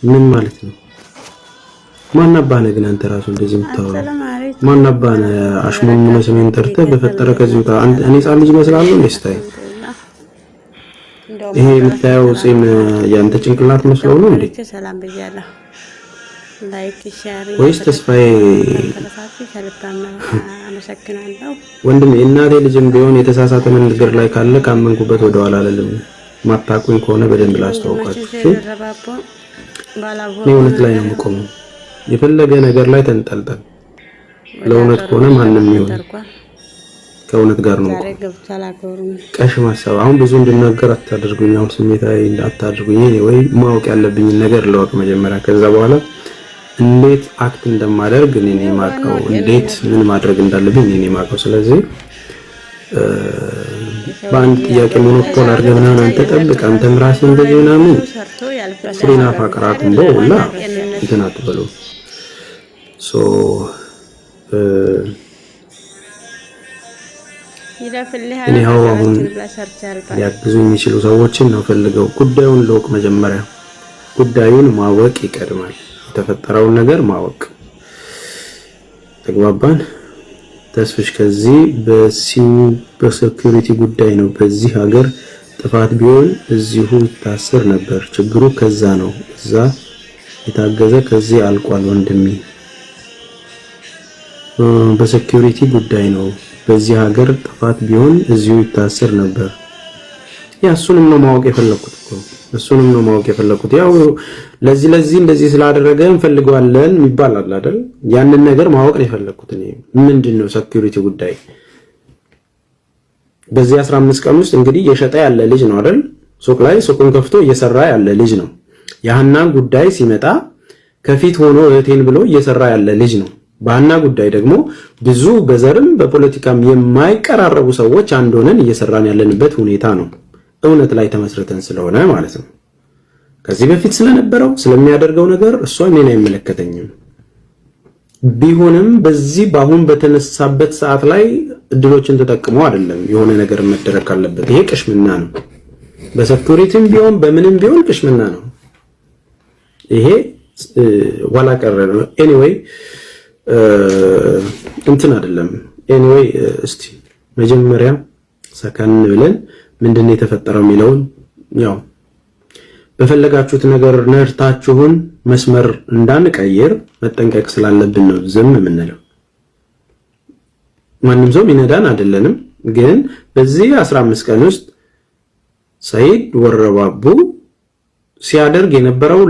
ምን ማለት ነው? ማናባነ ግን አንተ ራሱ እንደዚህ የምታወራው ማናባነ? አሽሙን መስሜን ተርተህ በፈጠረ ከዚህ ጋር እኔ ጻን ልጅ መስላለሁ ለስታይ ይሄ የምታየው ጺም ያንተ ጭንቅላት መስለው ነው እንዴ? ሰላም ብያለሁ። ላይክ ሼር ወይስ ተስፋዬ አመሰግናለሁ። ወንድም የእናቴ ልጅም ቢሆን የተሳሳተ ነገር ላይ ካለ ካመንኩበት ወደ ኋላ አልልም። ማታቁኝ ከሆነ በደንብ ላስተዋውቃችሁ። እኔ እውነት ላይ ነው የምቆመው። የፈለገ ነገር ላይ ተንጠልጠል። ለእውነት ከሆነ ማንንም ይሁን ከእውነት ጋር ነው። ቀሽ ማሰብ አሁን ብዙ እንድናገር አታድርጉኝ። አሁን ስሜታዊ አታድርጉኝ። ወይ ማወቅ ያለብኝ ነገር ለወቅ መጀመሪያ፣ ከዛ በኋላ እንዴት አክት እንደማደርግ እኔ ነኝ የማውቀው፣ እንዴት ምን ማድረግ እንዳለብኝ እኔ ነኝ የማውቀው። ስለዚህ በአንድ ጥያቄ ሞኖፖል አድርገህ ምናምን አንተ ጠብቅ፣ አንተም ራስህ እንደዚህ ምናምን ፍሪና ፋቅራት እንደውላ እንትን አትበሉ። እኔ አሁን ሊያግዙ የሚችሉ ሰዎችን ነው ፈልገው። ጉዳዩን ለውቅ መጀመሪያ ጉዳዩን ማወቅ ይቀድማል። የተፈጠረውን ነገር ማወቅ። ተግባባን? ተስፍሽ ከዚህ በሴኩሪቲ ጉዳይ ነው። በዚህ ሀገር ጥፋት ቢሆን እዚሁ ታስር ነበር። ችግሩ ከዛ ነው። እዛ የታገዘ ከዚህ አልቋል ወንድሜ። በሴኩሪቲ ጉዳይ ነው። በዚህ ሀገር ጥፋት ቢሆን እዚሁ ይታሰር ነበር። እሱንም ነው ማወቅ የፈለኩት እኮ እሱንም ነው ማወቅ የፈለኩት። ያው ለዚህ እንደዚህ ስላደረገ እንፈልገዋለን የሚባል አለ አይደል? ያንን ነገር ማወቅ ነው የፈለኩት እኔ። ምንድነው ሴኩሪቲ ጉዳይ? በዚህ 15 ቀን ውስጥ እንግዲህ እየሸጠ ያለ ልጅ ነው አይደል? ሱቅ ላይ ሱቁን ከፍቶ እየሰራ ያለ ልጅ ነው። የሀናን ጉዳይ ሲመጣ ከፊት ሆኖ እህቴን ብሎ እየሰራ ያለ ልጅ ነው። በሀና ጉዳይ ደግሞ ብዙ በዘርም በፖለቲካም የማይቀራረቡ ሰዎች አንድ ሆነን እየሰራን ያለንበት ሁኔታ ነው። እውነት ላይ ተመስርተን ስለሆነ ማለት ነው። ከዚህ በፊት ስለነበረው ስለሚያደርገው ነገር እሷ እኔን አይመለከተኝም። ቢሆንም በዚህ ባሁን በተነሳበት ሰዓት ላይ እድሎችን ተጠቅሞ አይደለም የሆነ ነገር መደረግ አለበት። ይሄ ቅሽምና ነው። በሴኩሪቲም ቢሆን በምንም ቢሆን ቅሽምና ነው። ይሄ ዋላ ቀረ ነው። ኤኒዌይ እንትን አይደለም። ኤኒዌይ እስቲ መጀመሪያ ሰከን ብለን ምንድነው የተፈጠረው የሚለውን ያው በፈለጋችሁት ነገር ነርታችሁን መስመር እንዳንቀይር መጠንቀቅ ስላለብን ነው ዝም የምንለው። ማንም ሰው ሚነዳን አይደለንም። ግን በዚህ 15 ቀን ውስጥ ሰይድ ወረባቡ ሲያደርግ የነበረው